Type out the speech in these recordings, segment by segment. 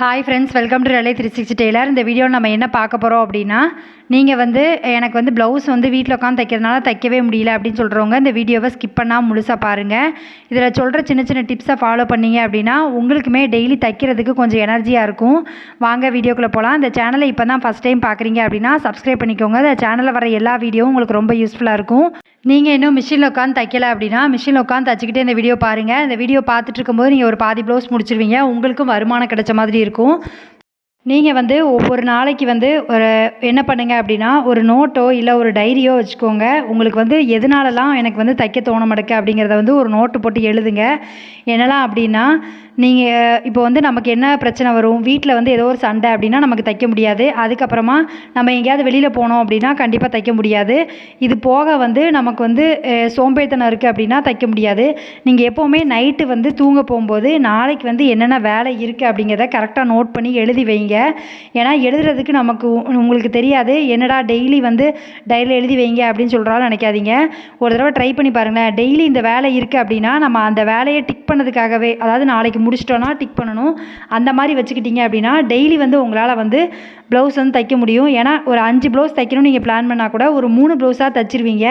Hi friends, welcome to ரலை 360 tailor. இந்த வீடியோவில் நம்ம என்ன பார்க்க போகிறோம் அப்படின்னா, நீங்கள் எனக்கு ப்ளவுஸ் வீட்டில் உட்காந்து தைக்கிறதுனால தைக்கவே முடியல அப்படின்னு சொல்கிறவங்க இந்த வீடியோவை ஸ்கிப் பண்ணால் முழுசாக பாருங்கள். இதில் சொல்கிற சின்ன சின்ன டிப்ஸை ஃபாலோ பண்ணிங்க அப்படின்னா உங்களுக்குமே டெய்லி தைக்கிறதுக்கு கொஞ்சம் எனர்ஜியாக இருக்கும். வாங்க வீடியோக்குள்ளே போகலாம். இந்த சேனலை இப்போ தான் ஃபஸ்ட் டைம் பார்க்குறீங்க அப்படின்னா சப்ஸ்கிரைப் பண்ணிக்கோங்க. இந்த சேனலில் வர எல்லா வீடியோவும் உங்களுக்கு ரொம்ப யூஸ்ஃபுல்லாக இருக்கும். நீங்கள் இன்னும் மிஷினில் உட்காந்து தைக்கலை அப்படின்னா மிஷினில் உட்காந்து தைச்சிக்கிட்டே இந்த வீடியோ பாருங்கள். இந்த வீடியோ பார்த்துட்டு இருக்கும்போது நீங்கள் ஒரு பாதி ப்ளவுஸ் முடிச்சிருவீங்க. உங்களுக்கும் வருமானம் கிடைச்ச மாதிரி இருக்கும். நீங்கள் ஒவ்வொரு நாளைக்கு ஒரு என்ன பண்ணுங்க அப்படின்னா, ஒரு நோட்டோ இல்லை ஒரு டைரியோ வச்சுக்கோங்க. உங்களுக்கு எதனாலலாம் எனக்கு தைக்க தோண மாட்டேங்குது அப்படிங்கிறத ஒரு நோட்டு போட்டு எழுதுங்க. என்னலாம் அப்படின்னா, நீங்கள் இப்போ நமக்கு என்ன பிரச்சனை வரும், வீட்டில் ஏதோ ஒரு சண்டை அப்படின்னா நமக்கு தைக்க முடியாது. அதுக்கப்புறமா நம்ம எங்கேயாவது வெளியில் போனோம் அப்படின்னா கண்டிப்பாக தைக்க முடியாது. இது போக நமக்கு சோம்பேறித்தனம் இருக்குது அப்படின்னா தைக்க முடியாது. நீங்கள் எப்போவுமே நைட்டு தூங்க போகும்போது நாளைக்கு என்னென்ன வேலை இருக்குது அப்படிங்கிறத கரெக்டாக நோட் பண்ணி எழுதி வைங்க. ஏன்னா எழுதுறதுக்கு உங்களுக்கு தெரியாது. என்னடா டெய்லி டைரியில் எழுதி வைங்க அப்படின்னு சொல்கிறாலும் நினைக்காதீங்க. ஒரு தடவை ட்ரை பண்ணி பாருங்களேன். டெய்லி இந்த வேலை இருக்குது அப்படின்னா நம்ம அந்த வேலையை டிக் பண்ணதுக்காகவே, அதாவது நாளைக்கு முடிச்சிட்டோன்னா டிக் பண்ணணும், அந்த மாதிரி வச்சுக்கிட்டீங்க அப்படின்னா டெய்லி உங்களால் ப்ளவுஸ் தைக்க முடியும். ஏன்னா ஒரு 5 ப்ளவுஸ் தைக்கணும்னு நீங்கள் பிளான் பண்ணால் கூட ஒரு 3 ப்ளவுஸாக தைச்சிருவீங்க.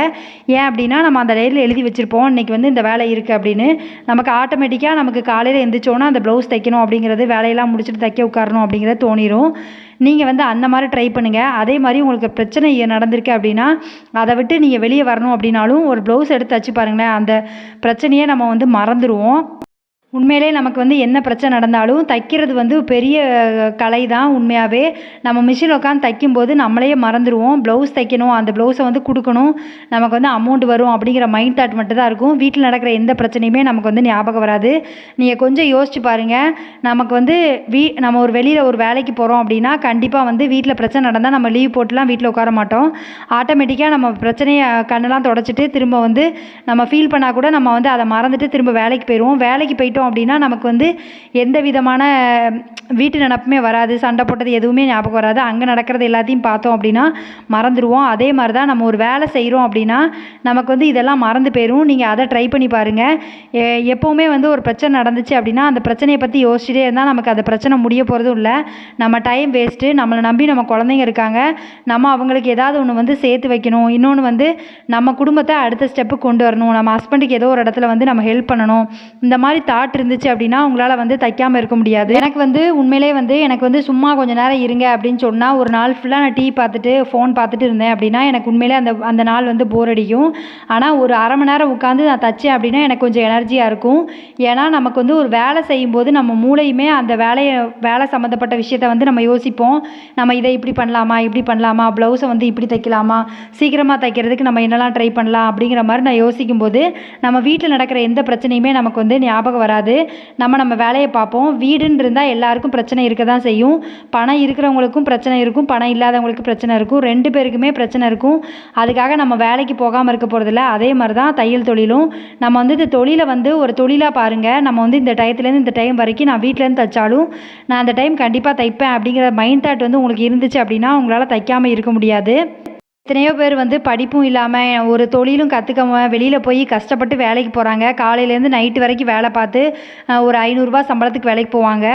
ஏன் அப்படின்னா நம்ம அந்த டைரியில் எழுதி வச்சுருப்போம் இன்றைக்கி இந்த வேலை இருக்குது அப்படின்னு. நமக்கு ஆட்டோமேட்டிக்காக நமக்கு காலையில் எழுந்திரிச்சோன்னா அந்த ப்ளவுஸ் தைக்கணும் அப்படிங்கிறது, வேலையெல்லாம் முடிச்சுட்டு தைக்க உட்காரணும் அப்படிங்கிறது தோணிடும். நீங்கள் அந்த மாதிரி ட்ரை பண்ணுங்கள். அதே மாதிரி உங்களுக்கு பிரச்சனை நடந்திருக்கு அப்படின்னா அதை விட்டு நீங்கள் வெளியே வரணும் அப்படின்னாலும் ஒரு ப்ளவுஸ் எடுத்து தைச்சி பாருங்களேன். அந்த பிரச்சனையே நம்ம மறந்துடுவோம். உண்மையிலே நமக்கு என்ன பிரச்சனை நடந்தாலும் தைக்கிறது பெரிய கலை தான். உண்மையாகவே நம்ம மிஷினில் உட்காந்து தைக்கும்போது நம்மளையே மறந்துடுவோம். ப்ளவுஸ் தைக்கணும், அந்த ப்ளவுஸை கொடுக்கணும், நமக்கு அமௌண்ட் வரும் அப்படிங்கிற மைண்ட் தாட் மட்டும் தான் இருக்கும். வீட்டில் நடக்கிற எந்த பிரச்சனையுமே நமக்கு ஞாபகம் வராது. நீங்கள் கொஞ்சம் யோசிச்சு பாருங்கள். நமக்கு நம்ம ஒரு வெளியில் ஒரு வேலைக்கு போகிறோம் அப்படின்னா கண்டிப்பாக வீட்டில் பிரச்சனை நடந்தால் நம்ம லீவ் போட்டுலாம் வீட்டில் உட்கார மாட்டோம். ஆட்டோமேட்டிக்காக நம்ம பிரச்சனையை கண்ணெல்லாம் தொடச்சிட்டு திரும்ப நம்ம ஃபீல் பண்ணால் கூட நம்ம அதை மறந்துட்டு திரும்ப வேலைக்கு போயிடுவோம். வேலைக்கு போயிட்டு அப்படின்னா நமக்கு எந்த விதமான வீட்டு நினப்புமே வராது. சண்டை போட்டது எதுவுமே ஞாபகம் வராது. அங்கே நடக்கிறது எல்லாத்தையும் பார்த்தோம் அப்படின்னா மறந்துடுவோம். அதே மாதிரி தான் நம்ம ஒரு வேலை செய்கிறோம் அப்படின்னா நமக்கு இதெல்லாம் மறந்து போயிடும். நீங்கள் அதை ட்ரை பண்ணி பாருங்கள். எப்போவுமே ஒரு பிரச்சனை நடந்துச்சு அப்படின்னா அந்த பிரச்சனையை பற்றி யோசிச்சுட்டே இருந்தால் நமக்கு அந்த பிரச்சனை முடிய போகிறதும் இல்லை. நம்ம டைம் வேஸ்ட்டு. நம்மளை நம்பி நம்ம குழந்தைங்க இருக்காங்க. நம்ம அவங்களுக்கு ஏதாவது ஒன்று சேர்த்து வைக்கணும். இன்னொன்று நம்ம குடும்பத்தை அடுத்த ஸ்டெப்பு கொண்டு வரணும். நம்ம ஹஸ்பண்டுக்கு ஏதோ ஒரு இடத்துல நம்ம ஹெல்ப் பண்ணணும். இந்த மாதிரி தாட் இருந்துச்சு அப்படின்னா உங்களால் தைக்காமல் இருக்க முடியாது. எனக்கு உண்மையிலே எனக்கு சும்மா கொஞ்சம் நேரம் இருங்க அப்படின்னு சொன்னால் ஒரு நாள் ஃபுல்லாக நான் டிவி பார்த்துட்டு ஃபோன் பார்த்துட்டு இருந்தேன் அப்படின்னா எனக்கு உண்மையிலே அந்த நாள் போர் அடிக்கும். ஆனால் ஒரு அரை மணி நேரம் உட்காந்து நான் தைச்சேன் அப்படின்னா எனக்கு கொஞ்சம் எனர்ஜியாக இருக்கும். ஏன்னா நமக்கு ஒரு வேலை செய்யும்போது நம்ம மூளையுமே அந்த வேலை சம்மந்தப்பட்ட விஷயத்தை நம்ம யோசிப்போம். நம்ம இதை இப்படி பண்ணலாமா, ப்ளவுஸை இப்படி தைக்கலாமா, சீக்கிரமாக தைக்கிறதுக்கு நம்ம என்னெல்லாம் ட்ரை பண்ணலாம் அப்படிங்கிற மாதிரி நான் யோசிக்கும்போது நம்ம வீட்டில் நடக்கிற எந்த பிரச்சனையுமே நமக்கு ஞாபகம் வராது. நம்ம வேலையை பார்ப்போம். வீடுன்னு இருந்தால் எல்லாருக்கும் பிரச்சனை இருக்க தான் செய்யும். பணம் இருக்கிறவங்களுக்கும் பிரச்சனை இருக்கும், பணம் இல்லாதவங்களுக்கு பிரச்சனை இருக்கும். 2 பேருக்குமே பிரச்சனை இருக்கும். அதுக்காக நம்ம வேலைக்கு போகாமல் இருக்க போகிறதில்ல. அதே மாதிரி தான் தையல் தொழிலும். நம்ம இந்த தொழிலை ஒரு தொழிலாக பாருங்கள். நம்ம இந்த டயத்துலேருந்து இந்த டைம் வரைக்கும் நான் வீட்டிலேருந்து தைச்சாலும் நான் அந்த டைம் கண்டிப்பாக தைப்பேன் அப்படிங்கிற மைண்ட் தாட் உங்களுக்கு இருந்துச்சு அப்படின்னா உங்களால் தைக்காமல் இருக்க முடியாது. எத்தனையோ பேர் படிப்பும் இல்லாமல் ஒரு தொழிலும் கற்றுக்காம வெளியில் போய் கஷ்டப்பட்டு வேலைக்கு போகிறாங்க. காலையிலேருந்து நைட்டு வரைக்கும் வேலை பார்த்து ஒரு 500 ரூபா சம்பளத்துக்கு வேலைக்கு போவாங்க.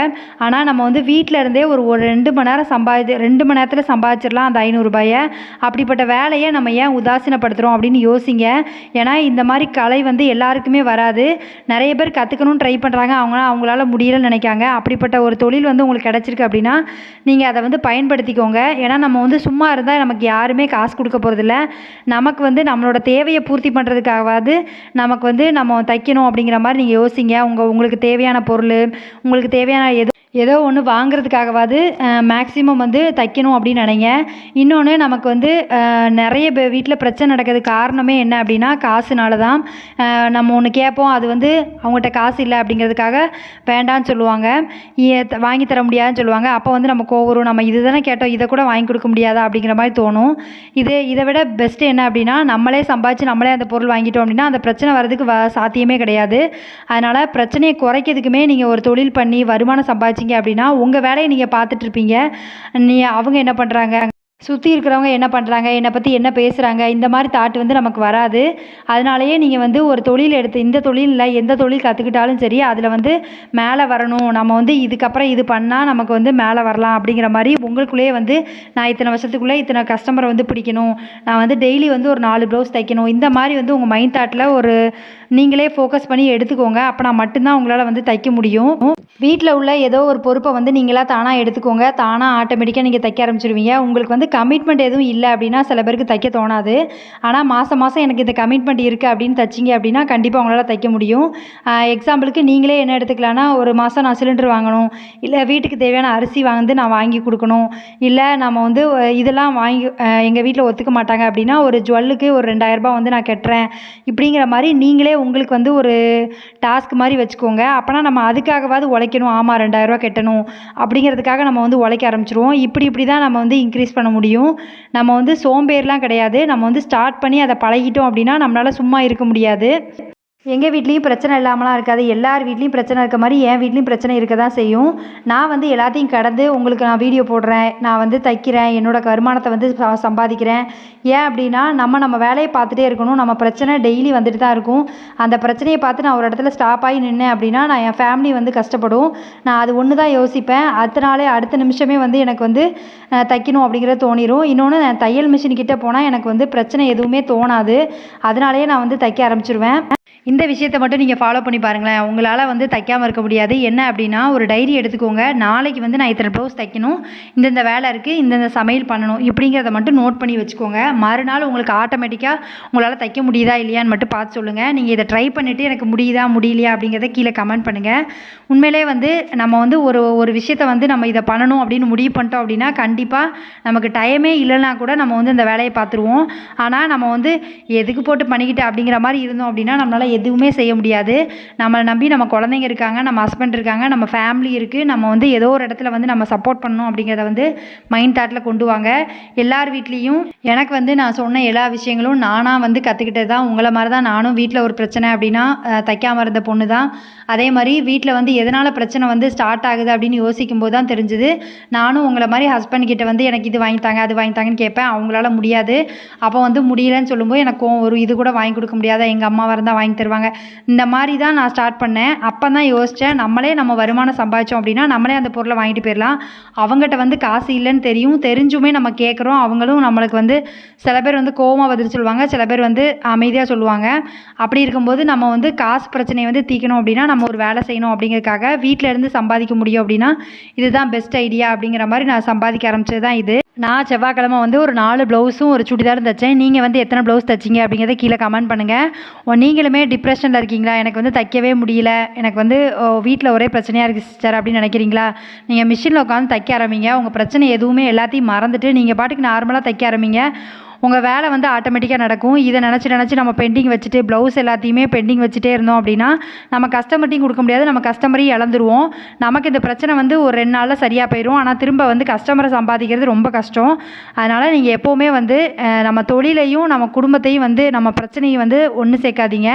ஆனால் நம்ம வீட்டில் இருந்தே ஒரு 2 மணி நேரம் 2 மணி நேரத்தில் சம்பாதிச்சிடலாம் அந்த 500 ரூபாயை. அப்படிப்பட்ட வேலையை நம்ம ஏன் உதாசீனப்படுத்துகிறோம் அப்படின்னு யோசிங்க. ஏன்னா இந்த மாதிரி கலை எல்லாருக்குமே வராது. நிறைய பேர் கற்றுக்கணும்னு ட்ரை பண்ணுறாங்க. அவங்களால முடியலன்னு நினைக்காங்க. அப்படிப்பட்ட ஒரு தொழில் உங்களுக்கு கிடச்சிருக்கு அப்படின்னா நீங்கள் அதை பயன்படுத்திக்கோங்க. ஏன்னா நம்ம சும்மா இருந்தால் நமக்கு யாருமே காசு கொடுக்க போகிறதில்ல. நமக்கு நம்மளோட தேவையை பூர்த்தி பண்ணுறதுக்காகவாது நமக்கு நம்ம தைக்கணும் அப்படிங்கிற மாதிரி நீங்கள் யோசிங்க. உங்களுக்கு தேவையான பொருள், உங்களுக்கு தேவையான ஏதோ ஒன்று வாங்குறதுக்காகவாது மேக்ஸிமம் தைக்கணும் அப்படின்னு நினைங்க. இன்னொன்று நமக்கு நிறைய வீட்டில் பிரச்சனை நடக்கிறதுக்கு காரணமே என்ன அப்படின்னா காசுனால தான். நம்ம ஒன்று கேட்போம், அது அவங்ககிட்ட காசு இல்லை அப்படிங்கிறதுக்காக வேண்டான்னு சொல்லுவாங்க, வாங்கி தர முடியாதுன்னு சொல்லுவாங்க. அப்போ நம்ம கோவரும், நம்ம இது தானே கேட்டோம், இதை கூட வாங்கி கொடுக்க முடியாதா அப்படிங்கிற மாதிரி தோணும். இதை விட பெஸ்ட்டு என்ன அப்படின்னா நம்மளே சம்பாதிச்சு நம்மளே அந்த பொருள் வாங்கிட்டோம் அப்படின்னா அந்த பிரச்சனை வர்றதுக்கு சாத்தியமே கிடையாது. அதனால் பிரச்சனையை குறைக்கிறதுக்குமே நீங்கள் ஒரு தொழில் பண்ணி வருமானம் சம்பாதிச்சிங்க அப்படின்னா உங்கள் வேலையை நீங்கள் பார்த்துட்ருப்பீங்க. அவங்க என்ன பண்ணுறாங்க, சுற்றி இருக்கிறவங்க என்ன பண்ணுறாங்க, என்னை பற்றி என்ன பேசுகிறாங்க, இந்த மாதிரி தாட் வந்து நமக்கு வராது. அதனாலேயே நீங்கள் வந்து ஒரு தொழில் எடுத்து இந்த தொழில் இல்லை எந்த தொழில் கற்றுக்கிட்டாலும் சரி அதில் வந்து மேலே வரணும், நம்ம வந்து இதுக்கப்புறம் இது பண்ணால் நமக்கு வந்து மேலே வரலாம் அப்படிங்கிற மாதிரி உங்களுக்குள்ளேயே வந்து நான் இத்தனை வருஷத்துக்குள்ளே இத்தனை கஸ்டமரை வந்து பிடிக்கணும், நான் வந்து டெய்லி வந்து ஒரு 4 ப்ளவுஸ் தைக்கணும், இந்த மாதிரி வந்து உங்கள் மைண்ட் தாட்டில் ஒரு நீங்களே ஃபோக்கஸ் பண்ணி எடுத்துக்கோங்க. அப்போ நான் மட்டும்தான் உங்களால் வந்து தைக்க முடியும். வீட்டில் உள்ள ஏதோ ஒரு பொறுப்பை வந்து நீங்களாக தானாக எடுத்துக்கோங்க. தானாக ஆட்டோமேட்டிக்காக நீங்கள் தைக்க ஆரம்பிச்சிருவீங்க. உங்களுக்கு வந்து கமிட்மெண்ட் எதுவும் இல்லை அப்படின்னா சில பேருக்கு தைக்க தோணாது. ஆனால் மாதம் மாதம் எனக்கு இந்த கமிட்மெண்ட் இருக்குது அப்படின்னு தைச்சிங்க அப்படின்னா கண்டிப்பாக உங்களால் தைக்க முடியும். எக்ஸாம்பிளுக்கு நீங்களே என்ன எடுத்துக்கலான்னா, ஒரு மாதம் நான் சிலிண்டர் வாங்கணும், இல்லை வீட்டுக்கு தேவையான அரிசி வந்து நான் வாங்கி கொடுக்கணும், இல்லை நம்ம வந்து இதெல்லாம் வாங்கி எங்கள் வீட்டில் ஒத்துக்க மாட்டாங்க அப்படின்னா ஒரு ஜுவல்லுக்கு ஒரு 2000 ரூபாய் வந்து நான் கட்டுறேன், இப்படிங்கிற மாதிரி நீங்களே உங்களுக்கு வந்து ஒரு டாஸ்க் மாதிரி வச்சுக்கோங்க. அப்போனா நம்ம அதுக்காகவாது உழைக்கணும், ஆமாம் 2000 ரூபாய் கட்டணும் அப்படிங்கிறதுக்காக நம்ம வந்து உழைக்க ஆரம்பிச்சிருவோம். இப்படி தான் நம்ம வந்து இன்க்ரீஸ் பண்ண முடியும். நம்ம வந்து சோம்பேறிலாம் கிடையாது. நம்ம வந்து ஸ்டார்ட் பண்ணி அதை பழகிட்டோம் அப்படின்னா நம்மளால் சும்மா இருக்க முடியாது. எங்கள் வீட்லேயும் பிரச்சனை இல்லாமலாம் இருக்காது. எல்லார் வீட்லேயும் பிரச்சனை இருக்க மாதிரி என் வீட்லேயும் பிரச்சனை இருக்க தான் செய்யும். நான் வந்து எல்லாத்தையும் கடந்து உங்களுக்கு நான் வீடியோ போடுறேன், நான் வந்து தைக்கிறேன், என்னோடய வருமானத்தை வந்து சம்பாதிக்கிறேன். ஏன் அப்படின்னா நம்ம வேலையை பார்த்துட்டே இருக்கணும். நம்ம பிரச்சனை டெய்லி வந்துட்டு தான் இருக்கும். அந்த பிரச்சனையை பார்த்து நான் ஒரு இடத்துல ஸ்டாப் ஆகி நின்னேன் அப்படின்னா நான் என் ஃபேமிலி வந்து கஷ்டப்படும். நான் அது ஒன்று தான் யோசிப்பேன். அடுத்த நிமிஷமே வந்து எனக்கு வந்து தைக்கணும் அப்படிங்கிறது தோணிடும். இன்னொன்று நான் தையல் மிஷின்கிட்ட போனால் எனக்கு வந்து பிரச்சனை எதுவுமே தோணாது. அதனாலேயே நான் வந்து தைக்க ஆரம்பிச்சிருவேன். இந்த விஷயத்தை மட்டும் நீங்கள் ஃபாலோ பண்ணி பாருங்களேன், உங்களால் வந்து தைக்காமல் இருக்க முடியாது. என்ன அப்படின்னா, ஒரு டைரி எடுத்துக்கோங்க. நாளைக்கு வந்து நான் இத்தனை ப்ளவுஸ் தைக்கணும், இந்தந்த வேலை இருக்குது, இந்தந்த சமையல் பண்ணணும், இப்படிங்கிறத மட்டும் நோட் பண்ணி வச்சுக்கோங்க. மறுநாள் உங்களுக்கு ஆட்டோமேட்டிக்காக உங்களால் தைக்க முடியுதா இல்லையான்னு மட்டும் பார்த்து சொல்லுங்கள். நீங்கள் இதை ட்ரை பண்ணிவிட்டு எனக்கு முடியுதா முடியலையா அப்படிங்கிறத கீழே கமெண்ட் பண்ணுங்கள். உண்மையிலே வந்து நம்ம வந்து ஒரு விஷயத்தை வந்து நம்ம இதை பண்ணணும் அப்படின்னு முடிவு பண்ணிட்டோம் அப்படின்னா கண்டிப்பாக நமக்கு டைமே இல்லைன்னா கூட நம்ம வந்து இந்த வேலையை பார்த்துருவோம். ஆனால் நம்ம வந்து எதுக்கு போட்டு பண்ணிக்கிட்டு அப்படிங்கிற மாதிரி இருந்தோம் அப்படின்னா நம்மளால் எதுவுமே செய்ய முடியாது. நம்மளை நம்பி நம்ம குழந்தைங்க இருக்காங்க, நம்ம ஹஸ்பண்ட் இருக்காங்க, நம்ம ஃபேமிலி இருக்குது. நம்ம வந்து ஏதோ ஒரு இடத்துல வந்து நம்ம சப்போர்ட் பண்ணணும் அப்படிங்கிறத வந்து மைண்ட் தாட்டில் கொண்டு வாங்க. எல்லார் வீட்லேயும் எனக்கு வந்து நான் சொன்ன எல்லா விஷயங்களும் நானாக வந்து கற்றுக்கிட்டது தான். உங்களை மாதிரி தான் நானும் வீட்டில் ஒரு பிரச்சனை அப்படின்னா தைக்காமல் இருந்த பொண்ணு தான். அதே மாதிரி வீட்டில் வந்து எதனால் பிரச்சனை வந்து ஸ்டார்ட் ஆகுது அப்படின்னு யோசிக்கும் போது தான் தெரிஞ்சுது. நானும் உங்களை மாதிரி ஹஸ்பண்ட் கிட்ட வந்து எனக்கு இது வாங்கித்தாங்க அது வாங்கித்தாங்கன்னு கேட்பேன். அவங்களால முடியாது. அப்போ வந்து முடியலன்னு சொல்லும்போது எனக்கு ஒரு இது கூட வாங்கி கொடுக்க முடியாதா, எங்கள் அம்மாவாக இருந்தால் வாங்கி தருவாங்க. இந்த மாதிரி தான் நான் ஸ்டார்ட் பண்ணேன். அப்போ தான் யோசித்தேன், நம்மளே நம்ம வருமானம் சம்பாதிச்சோம் அப்படின்னா நம்மளே அந்த பொருளை வாங்கிட்டு போயிடலாம். அவங்ககிட்ட வந்து காசு இல்லைன்னு தெரிஞ்சுமே நம்ம கேட்குறோம். அவங்களும் நம்மளுக்கு வந்து சில பேர் வந்து கோவமாக பதில் சொல்லுவாங்க, சில பேர் வந்து அமைதியாக சொல்லுவாங்க. அப்படி இருக்கும்போது நம்ம வந்து காசு பிரச்சனையை வந்து தீர்க்கணும் அப்படின்னா நம்ம ஒரு வேலை செய்யணும் அப்படிங்கிறதுக்காக வீட்டில் இருந்து சம்பாதிக்க முடியும் அப்படின்னா இதுதான் பெஸ்ட் ஐடியா அப்படிங்கிற மாதிரி நான் சம்பாதிக்க ஆரம்பிச்சது தான் இது. நான் செவ்வாய்க்கிழமை வந்து ஒரு 4 ப்ளவுஸும் ஒரு சுடிதாரும் தைச்சேன். நீங்கள் வந்து எத்தனை ப்ளவுஸ் தைச்சிங்க அப்படிங்கிறத கீழே கமெண்ட் பண்ணுங்கள். நீங்களுமே டிப்ரெஷனில் இருக்கீங்களா, எனக்கு வந்து தைக்கவே முடியல, எனக்கு வந்து வீட்டில் ஒரே பிரச்சனையாக இருக்குது சிஸ்டர் அப்படின்னு நினைக்கிறீங்களா, நீங்கள் மிஷினில் உட்காந்து தைக்க ஆரம்பிங்க. உங்கள் பிரச்சனை எதுவுமே எல்லாத்தையும் மறந்துட்டு நீங்கள் பாட்டுக்கு நார்மலாக தைக்க ஆரம்பிங்க. உங்கள் வேலை வந்து ஆட்டோமேட்டிக்காக நடக்கும். இதை நினச்சி நம்ம பெண்டிங் வச்சுட்டு ப்ளவுஸ் எல்லாத்தையுமே பெண்டிங் வச்சுட்டே இருந்தோம் அப்படின்னா நம்ம கஸ்டமர்ட்டையும் கொடுக்க முடியாது, நம்ம கஸ்டமரையும் இழந்துருவோம். நமக்கு இந்த பிரச்சனை வந்து ஒரு 2 நாளில் சரியாக போயிடும். ஆனால் திரும்ப வந்து கஸ்டமரை சம்பாதிக்கிறது ரொம்ப கஷ்டம். அதனால் நீங்கள் எப்போவுமே வந்து நம்ம தொழிலையும் நம்ம குடும்பத்தையும் வந்து நம்ம பிரச்சனையை வந்து ஒன்று சேர்க்காதீங்க.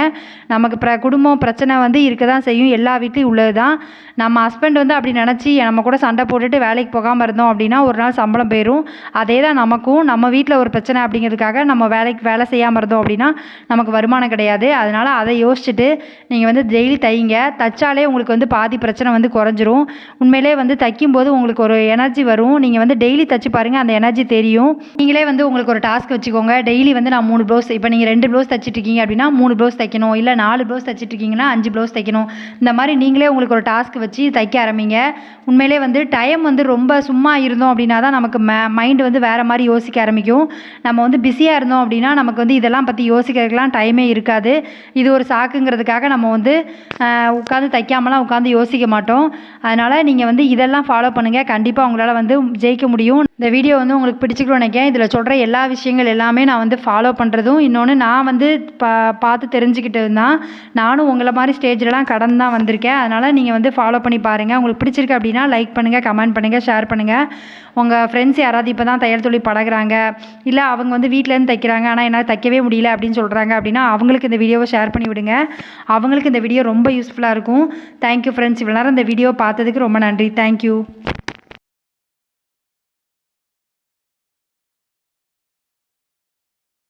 நமக்கு குடும்பம் பிரச்சனை வந்து இருக்க தான் செய்யும், எல்லா வீட்லேயும் உள்ளது தான். நம்ம ஹஸ்பண்ட் வந்து அப்படி நினச்சி நம்ம கூட சண்டை போட்டுட்டு வேலைக்கு போகாமல் இருந்தோம் அப்படின்னா ஒரு நாள் சம்பளம் போயிடும். அதே தான் நமக்கும், நம்ம வீட்டில் ஒரு பிரச்சனை அப்படிங்கிறதுக்காக நம்ம வேலை செய்யாமல் இருந்தோம் அப்படின்னா நமக்கு வருமானம் கிடையாது. அதனால் அதை யோசிச்சுட்டு நீங்கள் வந்து டெய்லி தைங்க. தைச்சாலே உங்களுக்கு வந்து பாதி பிரச்சனை வந்து குறைஞ்சிரும். உண்மையிலே வந்து தைக்கும்போது உங்களுக்கு ஒரு எனர்ஜி வரும். நீங்கள் வந்து டெய்லி தைச்சு பாருங்கள், அந்த எனர்ஜி தெரியும். நீங்களே வந்து உங்களுக்கு ஒரு டாஸ்க் வச்சுக்கோங்க. டெய்லி வந்து நான் 3 ப்ளவுஸ், இப்போ நீங்கள் 2 ப்ளவுஸ் தைச்சிட்ருக்கீங்க அப்படின்னா 3 ப்ளவுஸ் தைக்கணும், இல்லை 4 ப்ளவுஸ் தைச்சிட்ருக்கீங்கன்னா 5 ப்ளவுஸ் தைக்கணும். இந்த மாதிரி நீங்களே உங்களுக்கு ஒரு டாஸ்க் வச்சு தைக்க ஆரம்பிங்க. உண்மையிலே வந்து டைம் வந்து ரொம்ப சும்மா இருந்தோம் அப்படின்னா தான் நமக்கு மைண்டு வந்து வேறு மாதிரி யோசிக்க ஆரம்பிக்கும். நம்ம வந்து பிஸியாக இருந்தோம் அப்படின்னா நமக்கு வந்து இதெல்லாம் பற்றி யோசிக்கிறதுக்கெலாம் டைமே இருக்காது. இது ஒரு சாக்குங்கிறதுக்காக நம்ம வந்து உட்காந்து தைக்காமலாம் உட்காந்து யோசிக்க மாட்டோம். அதனால் நீங்கள் வந்து இதெல்லாம் ஃபாலோ பண்ணுங்கள். கண்டிப்பாக உங்களால் வந்து ஜெயிக்க முடியும். இந்த வீடியோ வந்து உங்களுக்கு பிடிச்சிக்கணும்னு நினைக்கிறேன். இதில் சொல்கிற எல்லா விஷயங்கள் எல்லாமே நான் வந்து ஃபாலோ பண்ணுறதும், இன்னொன்று நான் வந்து பார்த்து தெரிஞ்சுக்கிட்டது தான். நானும் உங்களை மாதிரி ஸ்டேஜ்லலாம் கடந்து தான் வந்திருக்கேன். அதனால் நீங்கள் வந்து ஃபாலோ பண்ணி பாருங்கள். உங்களுக்கு பிடிச்சிருக்கு அப்படின்னா லைக் பண்ணுங்கள், கமெண்ட் பண்ணுங்கள், ஷேர் பண்ணுங்கள். உங்கள் ஃப்ரெண்ட்ஸ் யாராவது இப்போ தான் தையல் தொழில் பழகுறாங்க, இல்லை அவங்க வந்து வீட்டிலேருந்து தைக்கிறாங்க ஆனால் என்னால் தைக்கவே முடியல அப்படின்னு சொல்கிறாங்க அப்படின்னா அவங்களுக்கு இந்த வீடியோவை ஷேர் பண்ணி விடுங்க. அவங்களுக்கு இந்த வீடியோ ரொம்ப யூஸ்ஃபுல்லாக இருக்கும். தேங்க்யூ ஃப்ரெண்ட்ஸ், இவ்வளோ நேரம் இந்த வீடியோ பார்த்ததுக்கு ரொம்ப நன்றி. தேங்க்யூ.